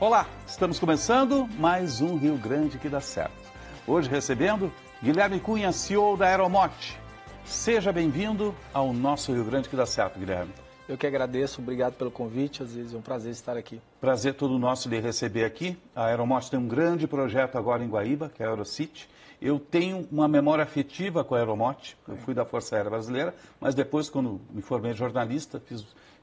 Olá, estamos começando mais um Rio Grande que dá certo. Hoje recebendo Guilherme Cunha, CEO da Aeromote. Seja bem-vindo ao nosso Rio Grande que dá certo, Guilherme. Eu que agradeço, obrigado pelo convite, às vezes é um prazer estar aqui. Prazer todo nosso de receber aqui. A Aeromote tem um grande projeto agora em Guaíba, que é a Aerocity. Eu tenho uma memória afetiva com a Aeromote, eu fui da Força Aérea Brasileira, mas depois, quando me formei jornalista,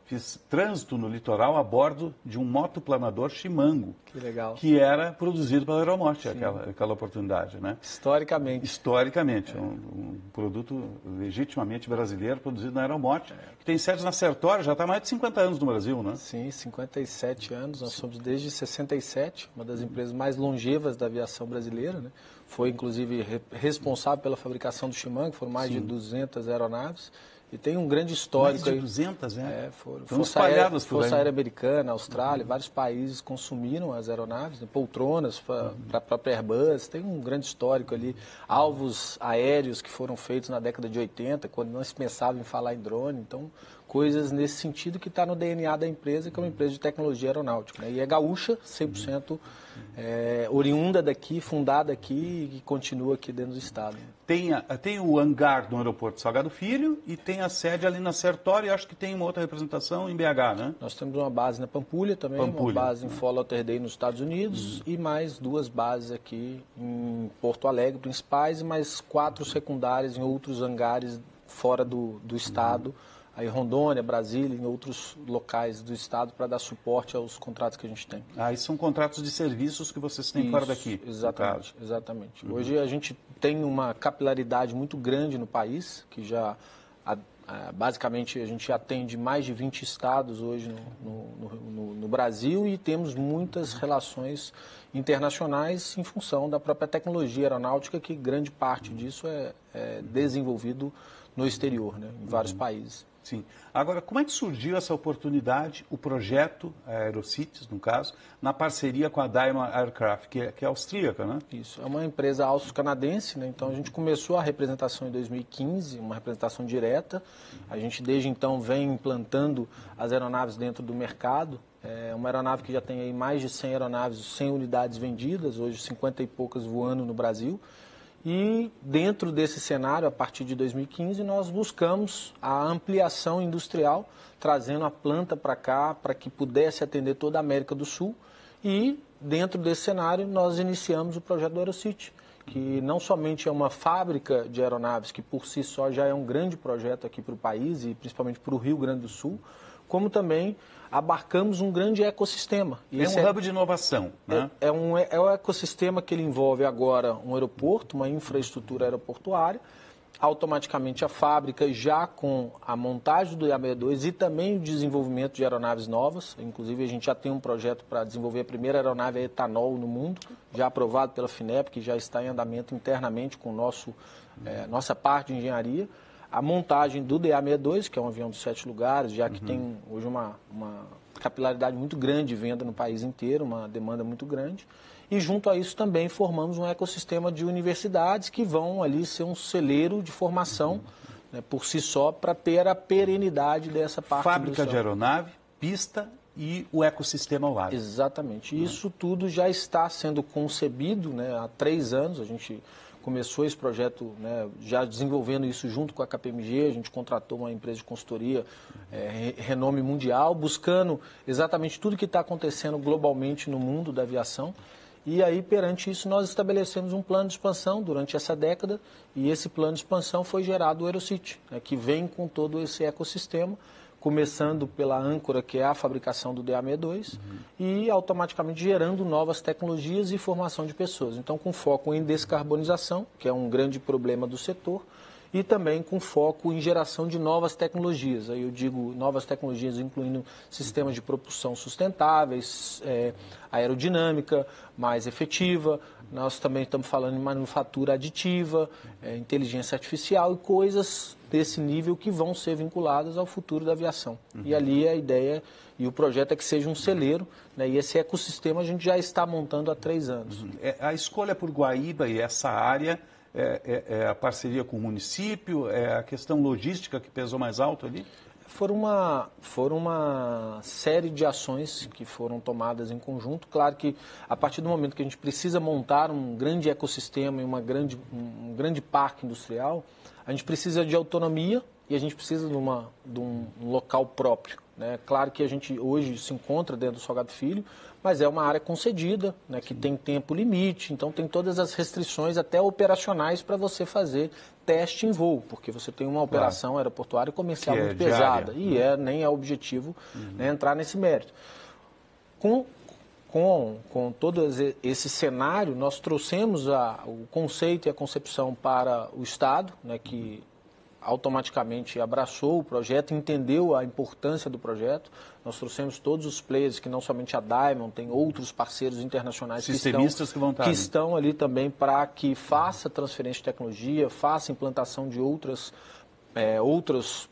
fiz trânsito no litoral a bordo de um motoplanador Chimango. Que legal. Que era produzido pela Aeromote, aquela oportunidade, né? Historicamente. Historicamente, um produto legitimamente brasileiro produzido na Aeromote, que tem sede na Sertório, já está há mais de 50 anos no Brasil, né? Sim, 57 anos, nós somos desde 67, uma das empresas mais longevas da aviação brasileira, né? Foi, inclusive, responsável pela fabricação do Chimango, foram mais de 200 aeronaves. E tem um grande histórico aí. Mais de 200, né? Foram espalhadas por aí. Força Aérea Americana, Austrália, vários países consumiram as aeronaves, né? Poltronas para a própria Airbus, tem um grande histórico ali. Alvos aéreos que foram feitos na década de 80, quando não se pensava em falar em drone, então coisas nesse sentido que está no DNA da empresa, que é uma empresa de tecnologia aeronáutica, né? E é gaúcha, 100% oriunda daqui, fundada aqui e continua aqui dentro do estado. Tem o hangar no aeroporto Salgado Filho e tem a sede ali na Sertório e acho que tem uma outra representação em BH, né? Nós temos uma base na Pampulha também, uma base em Fort Lauderdale nos Estados Unidos e mais 2 bases aqui em Porto Alegre, principais, e mais 4 secundárias em outros hangares fora do estado. Aí Rondônia, Brasília, em outros locais do estado para dar suporte aos contratos que a gente tem. Ah, e são contratos de serviços que vocês têm fora daqui? Exatamente, exatamente. Hoje a gente tem uma capilaridade muito grande no país, que já basicamente a gente atende mais de 20 estados hoje no Brasil e temos muitas relações internacionais em função da própria tecnologia aeronáutica, que grande parte disso é desenvolvido no exterior, né, em vários países. Sim. Agora, como é que surgiu essa oportunidade, o projeto Aerocities, no caso, na parceria com a Daimler Aircraft, que é austríaca, né? Isso, é uma empresa austro-canadense, né? Então a gente começou a representação em 2015, uma representação direta. A gente desde então vem implantando as aeronaves dentro do mercado. É uma aeronave que já tem aí mais de 100 aeronaves, 100 unidades vendidas, hoje 50 e poucas voando no Brasil. E dentro desse cenário, a partir de 2015, nós buscamos a ampliação industrial, trazendo a planta para cá, para que pudesse atender toda a América do Sul. E dentro desse cenário, nós iniciamos o projeto do Aerocity, que não somente é uma fábrica de aeronaves, que por si só já é um grande projeto aqui para o país e principalmente para o Rio Grande do Sul, como também abarcamos um grande ecossistema. E é um hub de inovação, né? É um ecossistema que ele envolve agora um aeroporto, uma infraestrutura aeroportuária, automaticamente a fábrica já com a montagem do DA62 e também o desenvolvimento de aeronaves novas. Inclusive, a gente já tem um projeto para desenvolver a primeira aeronave a etanol no mundo, já aprovado pela FINEP, que já está em andamento internamente com nossa parte de engenharia. A montagem do DA62, que é um avião de 7 lugares, já que tem hoje uma capilaridade muito grande de venda no país inteiro, uma demanda muito grande. E junto a isso também formamos um ecossistema de universidades que vão ali ser um celeiro de formação, né, por si só, para ter a perenidade dessa parte. Fábrica de aeronave, pista e o ecossistema ao lado. Exatamente. Isso tudo já está sendo concebido, né, há 3 anos. A gente começou esse projeto, né, já desenvolvendo isso junto com a KPMG, a gente contratou uma empresa de consultoria renome mundial, buscando exatamente tudo que está acontecendo globalmente no mundo da aviação. E aí, perante isso, nós estabelecemos um plano de expansão durante essa década e esse plano de expansão foi gerado o Aerocity, né, que vem com todo esse ecossistema, começando pela âncora, que é a fabricação do DA62, e automaticamente gerando novas tecnologias e formação de pessoas. Então, com foco em descarbonização, que é um grande problema do setor, e também com foco em geração de novas tecnologias. Aí eu digo novas tecnologias incluindo sistemas de propulsão sustentáveis, aerodinâmica mais efetiva. Nós também estamos falando em manufatura aditiva, inteligência artificial e coisas desse nível que vão ser vinculadas ao futuro da aviação. E ali a ideia e o projeto é que seja um celeiro, né? E esse ecossistema a gente já está montando há 3 anos. A escolha por Guaíba e essa área é a parceria com o município, é a questão logística que pesou mais alto ali? Foram uma série de ações que foram tomadas em conjunto. Claro que a partir do momento que a gente precisa montar um grande ecossistema e um grande parque industrial, a gente precisa de autonomia e a gente precisa de um local próprio, né? Claro que a gente hoje se encontra dentro do Salgado Filho, mas é uma área concedida, né, que tem tempo limite, então tem todas as restrições até operacionais para você fazer teste em voo, porque você tem uma operação aeroportuária e comercial muito pesada, e nem é objetivo, né, entrar nesse mérito. Com todo esse cenário, nós trouxemos o conceito e a concepção para o Estado, né, que automaticamente abraçou o projeto, entendeu a importância do projeto. Nós trouxemos todos os players, que não somente a Diamond, tem outros parceiros internacionais que estão ali também para que faça transferência de tecnologia, faça implantação de outros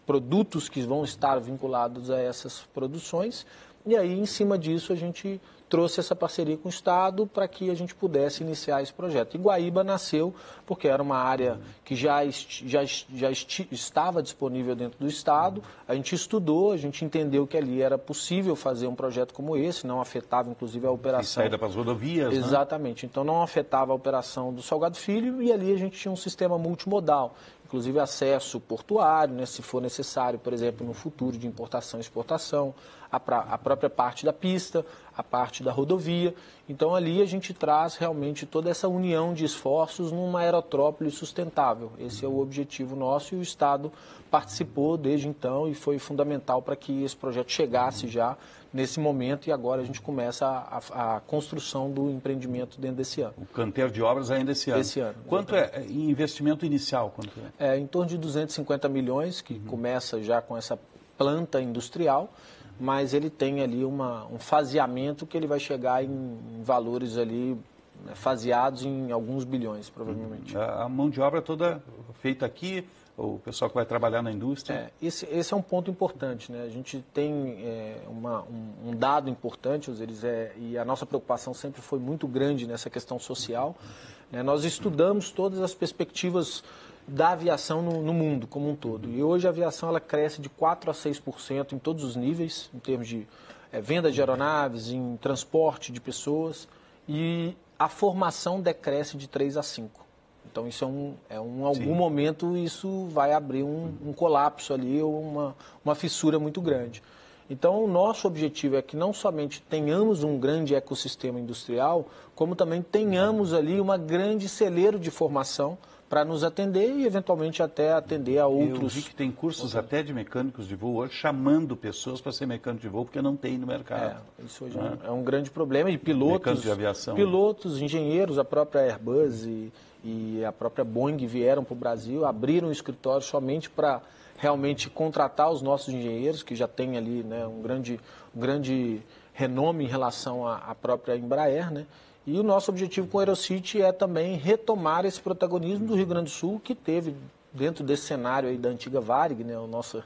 produtos que vão estar vinculados a essas produções. E aí, em cima disso, a gente trouxe essa parceria com o Estado para que a gente pudesse iniciar esse projeto. E Guaíba nasceu porque era uma área que já estava disponível dentro do Estado. A gente estudou, a gente entendeu que ali era possível fazer um projeto como esse, não afetava inclusive a operação. E saída para as rodovias, exatamente, né? Então não afetava a operação do Salgado Filho e ali a gente tinha um sistema multimodal. Inclusive acesso portuário, né, se for necessário, por exemplo, no futuro de importação e exportação, a própria parte da pista, a parte da rodovia. Então ali a gente traz realmente toda essa união de esforços numa aerotrópole sustentável. Esse é o objetivo nosso e o Estado participou desde então e foi fundamental para que esse projeto chegasse já nesse momento e agora a gente começa a construção do empreendimento dentro desse ano. O canteiro de obras ainda esse ano. Esse ano. Quanto é em investimento inicial? Quanto é? Em torno de 250 milhões, que começa já com essa planta industrial, mas ele tem ali um faseamento que ele vai chegar em valores ali, né, faseados em alguns bilhões, provavelmente. A mão de obra toda feita aqui, o pessoal que vai trabalhar na indústria? Esse é um ponto importante, né? A gente tem um dado importante, Osiris, e a nossa preocupação sempre foi muito grande nessa questão social, né? Nós estudamos todas as perspectivas da aviação no mundo como um todo. E hoje a aviação ela cresce de 4% a 6% em todos os níveis, em termos de venda de aeronaves, em transporte de pessoas, e a formação decresce de 3% a 5%. Então, isso algum momento, isso vai abrir um colapso ali, ou uma fissura muito grande. Então, o nosso objetivo é que não somente tenhamos um grande ecossistema industrial, como também tenhamos ali uma grande celeiro de formação para nos atender e, eventualmente, até atender a outros. Eu vi que tem cursos até de mecânicos de voo hoje, chamando pessoas para ser mecânico de voo, porque não tem no mercado. Isso hoje é um grande problema. E pilotos, de aviação, engenheiros, a própria Airbus e a própria Boeing vieram para o Brasil, abriram um escritório somente para realmente contratar os nossos engenheiros, que já tem ali, né, um grande renome em relação à própria Embraer, né? E o nosso objetivo com o Aerocity é também retomar esse protagonismo do Rio Grande do Sul, que teve dentro desse cenário aí da antiga Varig, né, a nossa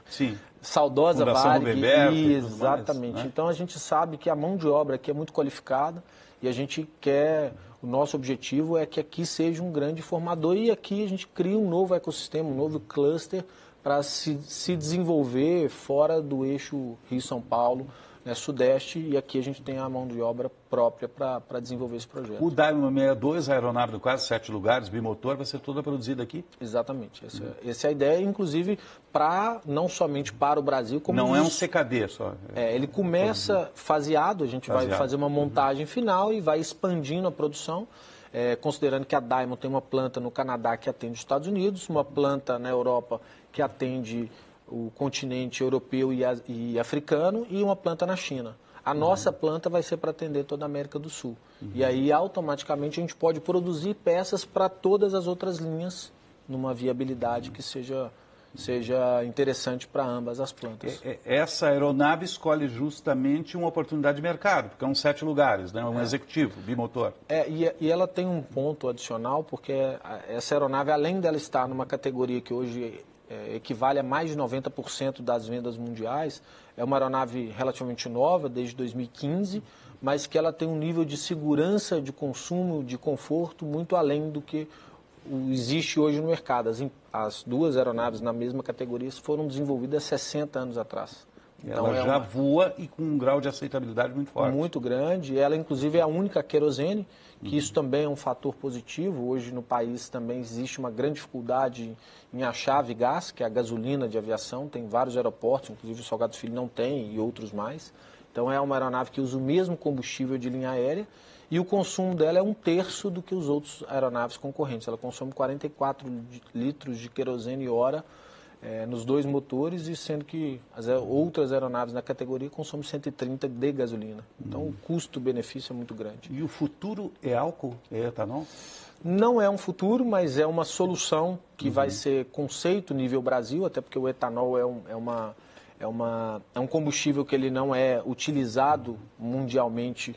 saudosa Varig. Exatamente. Mais, né? Então a gente sabe que a mão de obra aqui é muito qualificada e a gente quer, o nosso objetivo é que aqui seja um grande formador e aqui a gente cria um novo ecossistema, um novo cluster para se desenvolver fora do eixo Rio-São Paulo, né, Sudeste, e aqui a gente tem a mão de obra própria para desenvolver esse projeto. O Diamond 62, a aeronave de quase 7 lugares, bimotor, vai ser toda produzida aqui? Exatamente. Essa é a ideia, inclusive, não somente para o Brasil, como... Não é um CKD só. Ele começa faseado, a gente vai fazer uma montagem final e vai expandindo a produção, considerando que a Diamond tem uma planta no Canadá que atende os Estados Unidos, uma planta na Europa que atende o continente europeu e africano e uma planta na China. A nossa planta vai ser para atender toda a América do Sul. E aí, automaticamente, a gente pode produzir peças para todas as outras linhas numa viabilidade que seja interessante para ambas as plantas. Essa aeronave escolhe justamente uma oportunidade de mercado, porque são 7 lugares, né? Um executivo, bimotor. E ela tem um ponto adicional, porque essa aeronave, além dela estar numa categoria que hoje equivale a mais de 90% das vendas mundiais, é uma aeronave relativamente nova, desde 2015, mas que ela tem um nível de segurança, de consumo, de conforto muito além do que existe hoje no mercado. As duas aeronaves na mesma categoria foram desenvolvidas 60 anos atrás. Então, ela já voa e com um grau de aceitabilidade muito forte. Muito grande. Ela, inclusive, é a única querosene, que isso também é um fator positivo. Hoje, no país, também existe uma grande dificuldade em achar a Avigás, que é a gasolina de aviação. Tem vários aeroportos, inclusive o Salgado Filho não tem e outros mais. Então, é uma aeronave que usa o mesmo combustível de linha aérea e o consumo dela é 1/3 do que os outros aeronaves concorrentes. Ela consome 44 litros de querosene hora nos dois motores, e sendo que as outras aeronaves na categoria consomem 130 de gasolina. Então, o custo-benefício é muito grande. E o futuro é álcool, é etanol? Não é um futuro, mas é uma solução que vai ser conceito nível Brasil, até porque o etanol é um combustível que ele não é utilizado mundialmente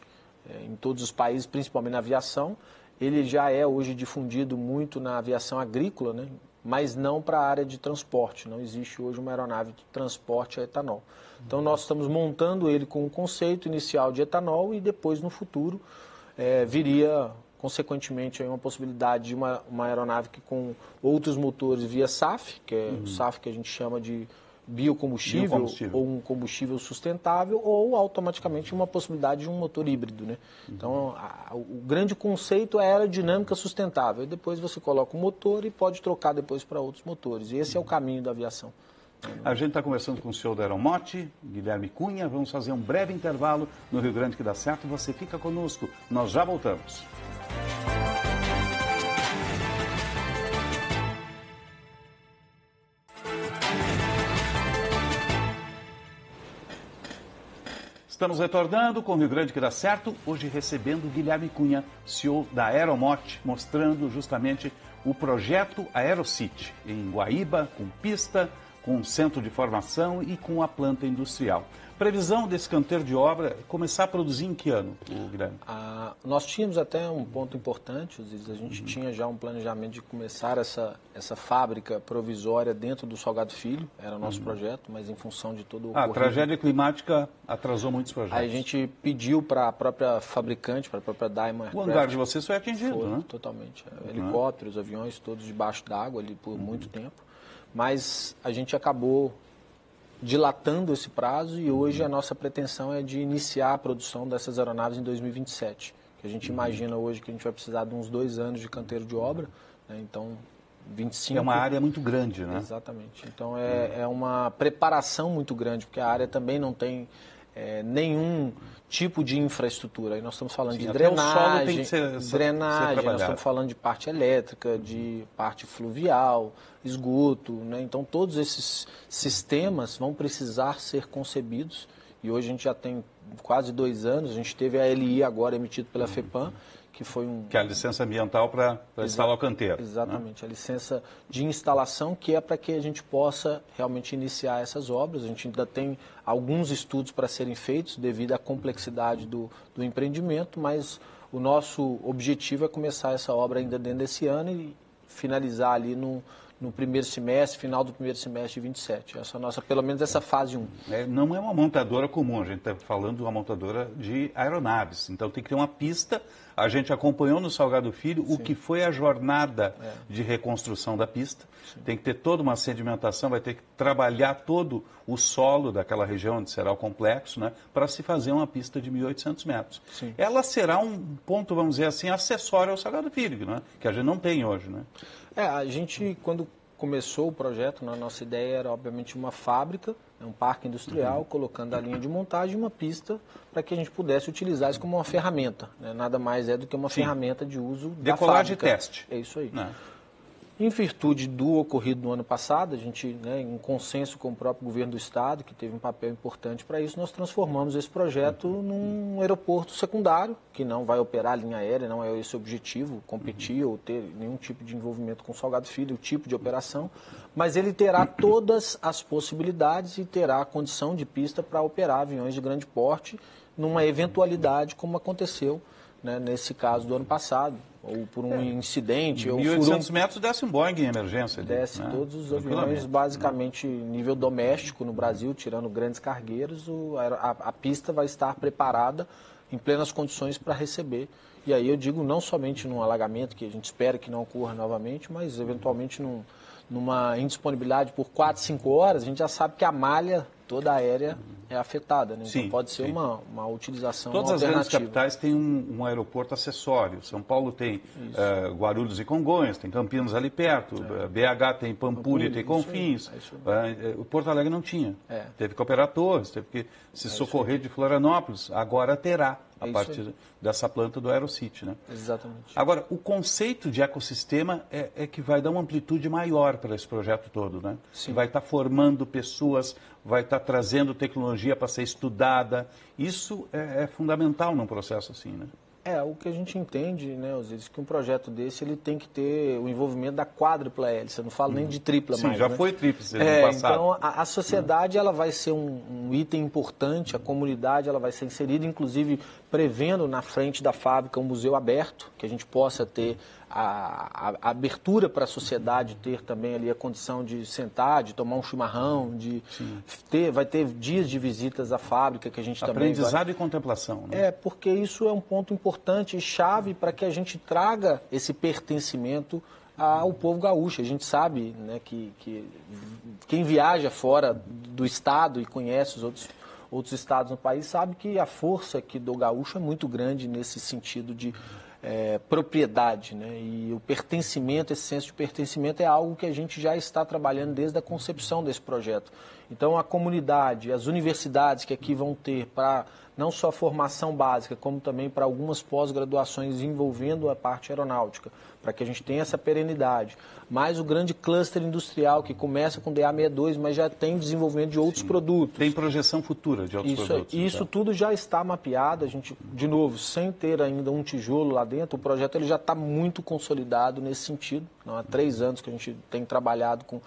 em todos os países, principalmente na aviação. Ele já é hoje difundido muito na aviação agrícola, né? Mas não para a área de transporte. Não existe hoje uma aeronave de transporte a etanol. Então, nós estamos montando ele com um conceito inicial de etanol e depois, no futuro, viria, consequentemente, aí uma possibilidade de uma aeronave que com outros motores via SAF, que é o SAF que a gente chama de biocombustível ou um combustível sustentável, ou automaticamente uma possibilidade de um motor híbrido, né? Então, o grande conceito é a aerodinâmica sustentável. E depois você coloca o motor e pode trocar depois para outros motores. E esse é o caminho da aviação. A gente está conversando com o senhor da Aeromote, Guilherme Cunha. Vamos fazer um breve intervalo no Rio Grande que dá certo. Você fica conosco. Nós já voltamos. Estamos retornando com o Rio Grande que dá certo, hoje recebendo Guilherme Cunha, CEO da Aeromote, mostrando justamente o projeto AeroCity, em Guaíba, com pista, com centro de formação e com a planta industrial. Previsão desse canteiro de obra é começar a produzir em que ano, Guilherme? Nós tínhamos até um ponto importante, a gente tinha já um planejamento de começar essa fábrica provisória dentro do Salgado Filho, era o nosso projeto, mas em função de todo o ocorrido. A tragédia climática atrasou muitos projetos. Aí a gente pediu para a própria fabricante, para a própria Daimler. O hangar de vocês foi atingido, foi, né? Totalmente. Helicópteros, aviões, todos debaixo d'água ali por muito tempo. Mas a gente acabou dilatando esse prazo e hoje a nossa pretensão é de iniciar a produção dessas aeronaves em 2027. Que a gente imagina hoje que a gente vai precisar de uns 2 anos de canteiro de obra, né? Então 25... É uma área muito grande, né? Exatamente. Então é uma preparação muito grande, porque a área também não tem nenhum tipo de infraestrutura. Aí nós estamos falando de drenagem, o solo tem que ser nós estamos falando de parte elétrica, de parte fluvial, esgoto, né? Então todos esses sistemas vão precisar ser concebidos e hoje a gente já tem quase 2 anos, a gente teve a LI agora emitida pela FEPAM, que foi que é a licença ambiental para instalar o canteiro. Exatamente, né? A licença de instalação que é para que a gente possa realmente iniciar essas obras. A gente ainda tem alguns estudos para serem feitos devido à complexidade do empreendimento, mas o nosso objetivo é começar essa obra ainda dentro desse ano e finalizar ali no primeiro semestre, final do primeiro semestre de 27. Essa nossa, pelo menos essa fase 1. Não é uma montadora comum, a gente está falando de uma montadora de aeronaves. Então tem que ter uma pista. A gente acompanhou no Salgado Filho o que foi a jornada de reconstrução da pista. Sim. Tem que ter toda uma sedimentação, vai ter que trabalhar todo o solo daquela região onde será o complexo, né, para se fazer uma pista de 1.800 metros. Sim. Ela será um ponto, vamos dizer assim, acessório ao Salgado Filho, né, que a gente não tem hoje, né? A gente, quando começou o projeto, a nossa ideia era, obviamente, uma fábrica, um parque industrial, colocando a linha de montagem e uma pista para que a gente pudesse utilizar isso como uma ferramenta. Né? Nada mais é do que uma ferramenta de uso da decolagem e fábrica. Teste. É isso aí. Não. Em virtude do ocorrido no ano passado, a gente, em consenso com o próprio governo do estado, que teve um papel importante para isso, nós transformamos esse projeto num aeroporto secundário, que não vai operar a linha aérea, não é esse o objetivo, competir ou ter nenhum tipo de envolvimento com o Salgado Filho, o tipo de operação, mas ele terá todas as possibilidades e terá a condição de pista para operar aviões de grande porte numa eventualidade como aconteceu, né, nesse caso do ano passado, ou por um incidente. 1.800 metros desce um Boeing em emergência. Desce, né? Todos os aviões, basicamente, nível doméstico no Brasil, tirando grandes cargueiros, a pista vai estar preparada em plenas condições para receber. E aí eu digo não somente num alagamento, que a gente espera que não ocorra novamente, mas eventualmente numa indisponibilidade por 4, 5 horas, a gente já sabe que a malha toda aérea é afetada, né? Então Sim, pode ser sim. uma utilização Todas as alternativa. grandes capitais têm um aeroporto acessório. São Paulo tem Guarulhos e Congonhas, tem Campinas ali perto, BH tem Pampulha, tem Confins. O Porto Alegre não tinha. Teve que operar torres, teve que se socorrer de Florianópolis. Agora terá, a partir dessa planta do Aerocity, né? Exatamente. Agora, o conceito de ecossistema é que vai dar uma amplitude maior para esse projeto todo, né? Sim. Vai estar formando pessoas, vai estar trazendo tecnologia para ser estudada. Isso é fundamental num processo assim, né? O que a gente entende, né, Osíris, que um projeto desse ele tem que ter o envolvimento da quádrupla hélice. Eu não falo nem de tripla mais. Sim, já né? foi tríplice no passado. Então, a sociedade ela vai ser um item importante, a comunidade ela vai ser inserida, inclusive prevendo na frente da fábrica um museu aberto, que a gente possa ter a abertura para a sociedade ter também ali a condição de sentar, de tomar um chimarrão, vai ter dias de visitas à fábrica que a gente também aprendizado e contemplação, né? Porque isso é um ponto importante e chave para que a gente traga esse pertencimento ao povo gaúcho. A gente sabe, né, que quem viaja fora do estado e conhece os outros estados no país sabe que a força aqui do gaúcho é muito grande nesse sentido de propriedade, né? E o pertencimento, esse senso de pertencimento é algo que a gente já está trabalhando desde a concepção desse projeto. Então, a comunidade, as universidades que aqui vão ter para não só formação básica, como também para algumas pós-graduações envolvendo a parte aeronáutica, para que a gente tenha essa perenidade. Mais o grande cluster industrial, que começa com DA62, mas já tem desenvolvimento de outros produtos. Tem projeção futura de outros produtos. Isso tudo já está mapeado. A gente, de novo, sem ter ainda um tijolo lá dentro, o projeto ele já está muito consolidado nesse sentido. Há 3 anos que a gente tem trabalhado com...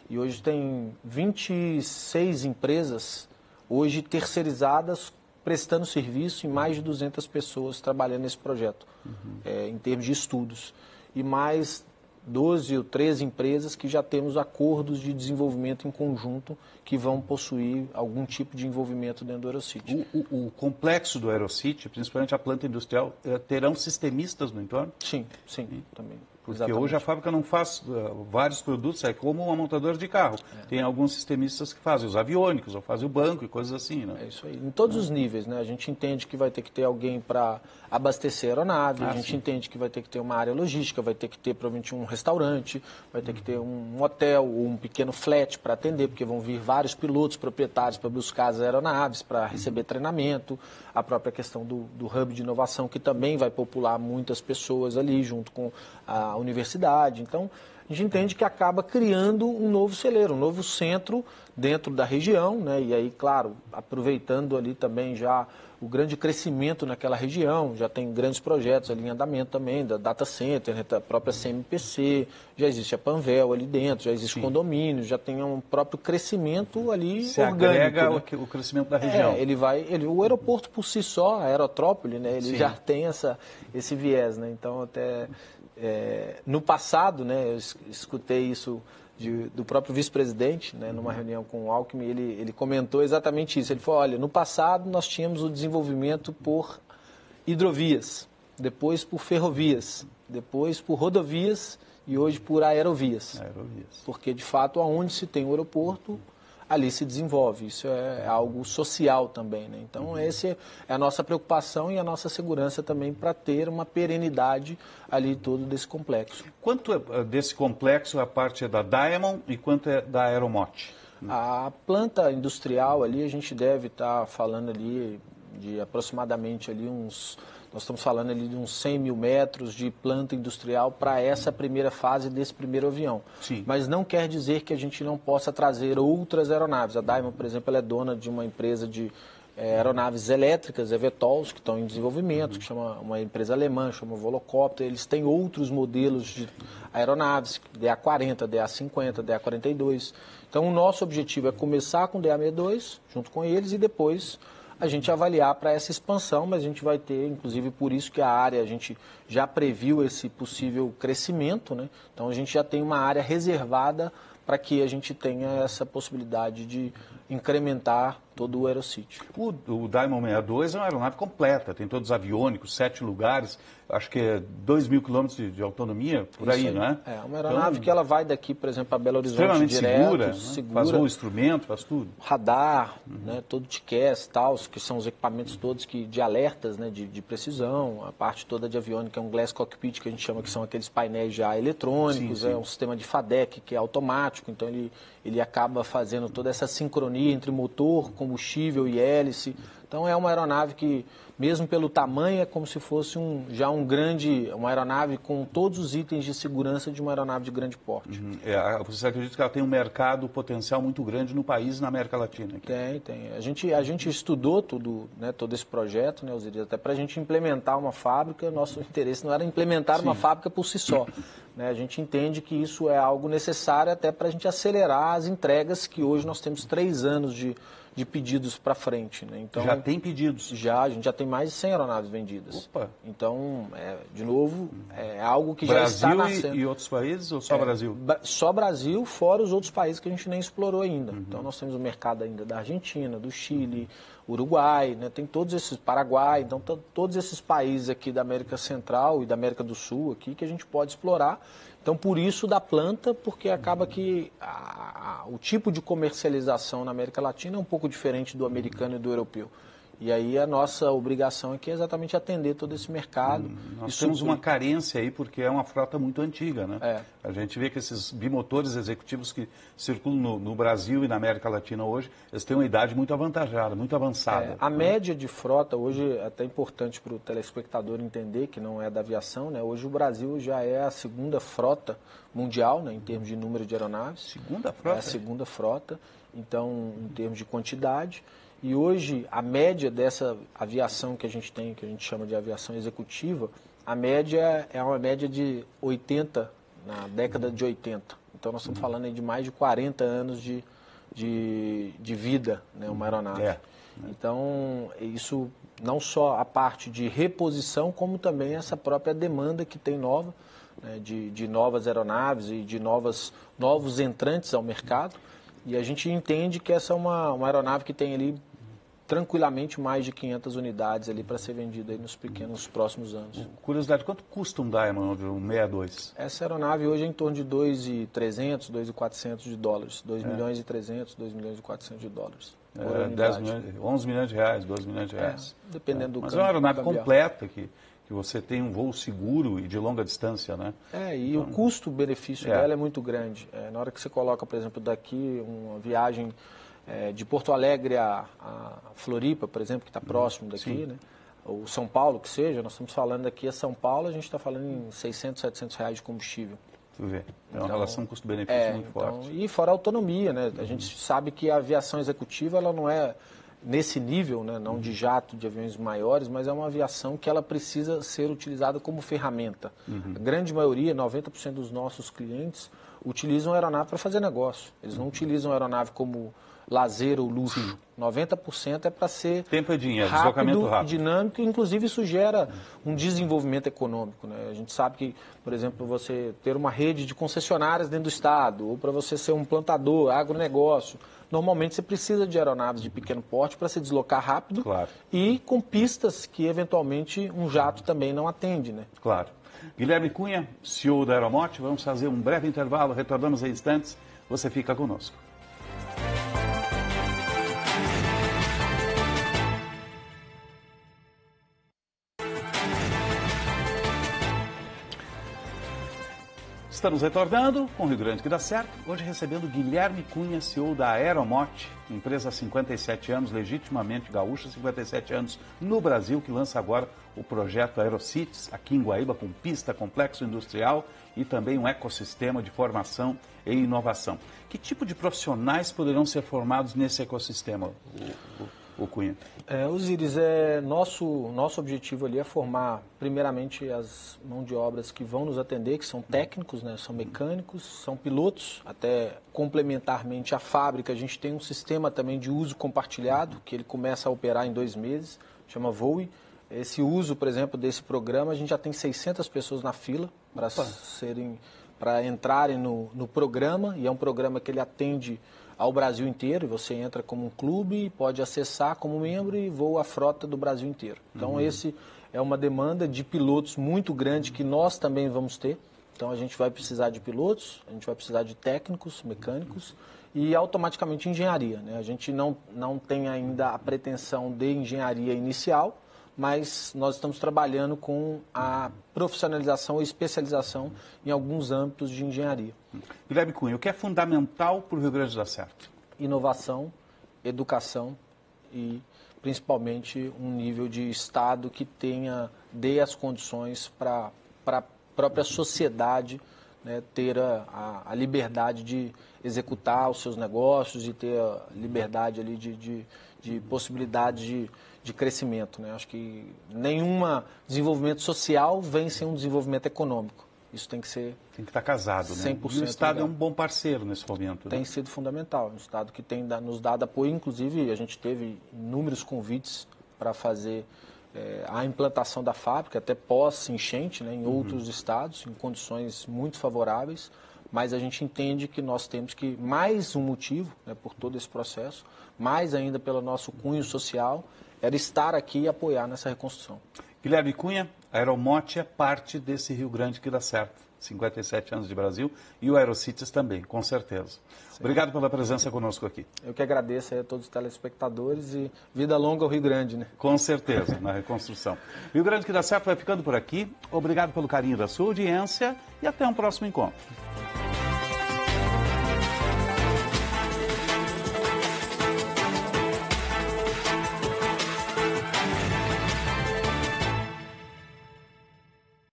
E hoje tem 26 empresas, hoje terceirizadas, prestando serviço, e mais de 200 pessoas trabalhando nesse projeto, em termos de estudos. E mais 12 ou 13 empresas que já temos acordos de desenvolvimento em conjunto que vão possuir algum tipo de envolvimento dentro do Aerocity. O complexo do Aerocity, principalmente a planta industrial, terão sistemistas no entorno? Sim, também. Porque Exatamente. hoje a fábrica não faz vários produtos, é como uma montadora de carro. Tem alguns sistemistas que fazem os aviônicos, ou fazem o banco e coisas assim, né? É isso aí. Em todos os níveis, né? A gente entende que vai ter que ter alguém para abastecer a aeronave, a gente entende que vai ter que ter uma área logística, vai ter que ter provavelmente um restaurante, vai ter que ter um hotel ou um pequeno flat para atender, porque vão vir vários pilotos proprietários para buscar as aeronaves, para receber treinamento, a própria questão do hub de inovação, que também vai popular muitas pessoas ali, junto com a universidade. Então, a gente entende que acaba criando um novo celeiro, um novo centro dentro da região, né? E aí, claro, aproveitando ali também já o grande crescimento naquela região, já tem grandes projetos ali em andamento também, da Data Center, né? Da própria CMPC, já existe a Panvel ali dentro, já existe condomínio, já tem um próprio crescimento ali Se orgânico. agrega né? o crescimento da região. O aeroporto por si só, a aerotrópole, né? Ele já tem esse viés, né? Então, até... no passado, né, eu escutei isso do próprio vice-presidente, né, numa reunião com o Alckmin, ele comentou exatamente isso. Ele falou, olha, no passado nós tínhamos o desenvolvimento por hidrovias, depois por ferrovias, depois por rodovias e hoje por aerovias. Porque, de fato, aonde se tem o aeroporto, ali se desenvolve. Isso é algo social também, né? Então, essa é a nossa preocupação e a nossa segurança também para ter uma perenidade ali todo desse complexo. Quanto desse complexo a parte é da Diamond e quanto é da Aeromot? A planta industrial ali, a gente deve estar falando ali de aproximadamente ali nós estamos falando ali de uns 100 mil metros de planta industrial para essa primeira fase desse primeiro avião. Sim. Mas não quer dizer que a gente não possa trazer outras aeronaves. A Diamond, por exemplo, ela é dona de uma empresa de aeronaves elétricas, eVTOLs, que estão em desenvolvimento, que chama uma empresa alemã, chama Volocopter. Eles têm outros modelos de aeronaves, DA40, DA50, DA42. Então, o nosso objetivo é começar com DA62, junto com eles, e depois a gente avaliar para essa expansão, mas a gente vai ter, inclusive por isso que a área, a gente já previu esse possível crescimento, né? Então a gente já tem uma área reservada para que a gente tenha essa possibilidade de incrementar todo o Aerocity. O Diamond 62 é uma aeronave completa, tem todos os aviônicos, 7 lugares, acho que é 2.000 quilômetros de autonomia, por aí, não é? É uma aeronave que ela vai daqui, por exemplo, a Belo Horizonte extremamente direto, segura, né? segura, Faz voo instrumento, faz tudo. Radar, né, todo TCAS, tal, que são os equipamentos todos de alertas, né, de precisão, a parte toda de aviônica é um glass cockpit, que a gente chama que são aqueles painéis já eletrônicos, Sim, sim. é um sistema de FADEC que é automático, então ele acaba fazendo toda essa sincronia entre motor, combustível e hélice. Então é uma aeronave que, mesmo pelo tamanho, é como se fosse uma aeronave com todos os itens de segurança de uma aeronave de grande porte. Você acredita que ela tem um mercado potencial muito grande no país e na América Latina? Aqui? Tem. A gente estudou tudo, né, todo esse projeto, né, Osiris, até para a gente implementar uma fábrica. Nosso interesse não era implementar uma fábrica por si só. Né? A gente entende que isso é algo necessário até para a gente acelerar as entregas, que hoje nós temos 3 anos de pedidos para frente. Né? Então, já tem pedidos? A gente já tem mais de 100 aeronaves vendidas. Opa. Então, de novo, é algo que Brasil já está nascendo. E outros países ou só Brasil? Só Brasil, fora os outros países que a gente nem explorou ainda. Então, nós temos o mercado ainda da Argentina, do Chile, Uruguai, né? Tem todos esses, Paraguai, então todos esses países aqui da América Central e da América do Sul aqui que a gente pode explorar. Então, por isso da planta, porque acaba que o tipo de comercialização na América Latina é um pouco diferente do americano e do europeu. E aí a nossa obrigação aqui é exatamente atender todo esse mercado. Nós temos uma carência aí, porque é uma frota muito antiga, né? A gente vê que esses bimotores executivos que circulam no Brasil e na América Latina hoje, eles têm uma idade muito avantajada, muito avançada. A média de frota hoje, é até importante para o telespectador entender, que não é da aviação, né? Hoje o Brasil já é a segunda frota mundial, né, em termos de número de aeronaves. Segunda frota? É a segunda frota, então, em termos de quantidade. E hoje, a média dessa aviação que a gente tem, que a gente chama de aviação executiva, a média é uma média de 80, na década de 80. Então, nós estamos falando aí de mais de 40 anos de vida, né, uma aeronave. Então, isso não só a parte de reposição, como também essa própria demanda que tem nova, né, de novas aeronaves e de novos entrantes ao mercado. E a gente entende que essa é uma aeronave que tem ali tranquilamente mais de 500 unidades ali para ser vendida aí nos próximos anos. Curiosidade, quanto custa um Diamond, um 62? Essa aeronave hoje é em torno de 2.300, 2.400 de dólares. 2 milhões e 300, 2 milhões e 400 de dólares. 10 milhões, 11 milhões de reais, 12 milhões de reais. Dependendo do Mas é uma aeronave completa que você tem um voo seguro e de longa distância, né? E o custo-benefício dela é muito grande. Na hora que você coloca, por exemplo, daqui uma viagem de Porto Alegre a Floripa, por exemplo, que está próximo daqui, né? Ou São Paulo, que seja, nós estamos falando aqui a São Paulo, a gente está falando em 600, 700 reais de combustível. Tu vê, é uma relação custo-benefício muito forte. E fora a autonomia, né? A gente sabe que a aviação executiva, ela não é nesse nível, né? Não de jato, de aviões maiores, mas é uma aviação que ela precisa ser utilizada como ferramenta. A grande maioria, 90% dos nossos clientes, utilizam a aeronave para fazer negócio. Eles não utilizam a aeronave como lazer ou luxo. 90% é para ser tempo e dinheiro, deslocamento rápido, dinâmico, e inclusive isso gera um desenvolvimento econômico. Né? A gente sabe que, por exemplo, você ter uma rede de concessionárias dentro do estado, ou para você ser um plantador, agronegócio, normalmente você precisa de aeronaves de pequeno porte para se deslocar rápido e com pistas que eventualmente um jato também não atende. Né? Claro. Guilherme Cunha, CEO da Aeromote, vamos fazer um breve intervalo, retornamos em instantes, você fica conosco. Estamos retornando com o Rio Grande que dá certo, hoje recebendo Guilherme Cunha, CEO da Aeromote, empresa há 57 anos, legitimamente gaúcha, 57 anos no Brasil, que lança agora o projeto Aerocities, aqui em Guaíba, com pista, complexo industrial e também um ecossistema de formação e inovação. Que tipo de profissionais poderão ser formados nesse ecossistema, o Cunha? Osiris, nosso objetivo ali é formar, primeiramente, as mãos de obras que vão nos atender, que são técnicos, né, são mecânicos, são pilotos, até complementarmente à fábrica, a gente tem um sistema também de uso compartilhado, que ele começa a operar em 2 meses, chama Voe. Esse uso, por exemplo, desse programa, a gente já tem 600 pessoas na fila para para entrarem no programa, e é um programa que ele atende ao Brasil inteiro, e você entra como um clube, pode acessar como membro e voa a frota do Brasil inteiro. Então, esse é uma demanda de pilotos muito grande que nós também vamos ter. Então, a gente vai precisar de pilotos, a gente vai precisar de técnicos, mecânicos e automaticamente engenharia, né? A gente não tem ainda a pretensão de engenharia inicial, mas nós estamos trabalhando com a profissionalização e especialização em alguns âmbitos de engenharia. Guilherme Cunha, o que é fundamental para o Rio Grande dar certo? Inovação, educação e principalmente um nível de Estado que dê as condições para a própria sociedade, né, ter a liberdade de executar os seus negócios e ter a liberdade ali de possibilidade de crescimento, né? Acho que nenhum desenvolvimento social vem sem um desenvolvimento econômico. Isso tem que ser... Tem que estar casado, né? 100% E o Estado ligado. é um bom parceiro nesse momento. Tem né? sido fundamental. Um Estado que tem nos dado apoio, inclusive a gente teve inúmeros convites para fazer a implantação da fábrica, até pós-enchente, né, em outros estados, em condições muito favoráveis, mas a gente entende que nós temos que, mais um motivo, né, por todo esse processo, mais ainda pelo nosso cunho social, era estar aqui e apoiar nessa reconstrução. Guilherme Cunha, a Aeromote é parte desse Rio Grande que dá certo. 57 anos de Brasil e o Aerocities também, com certeza. Sim. Obrigado pela presença conosco aqui. Eu que agradeço a todos os telespectadores e vida longa ao Rio Grande, né? Com certeza, na reconstrução. Rio Grande que dá certo vai ficando por aqui. Obrigado pelo carinho da sua audiência e até um próximo encontro.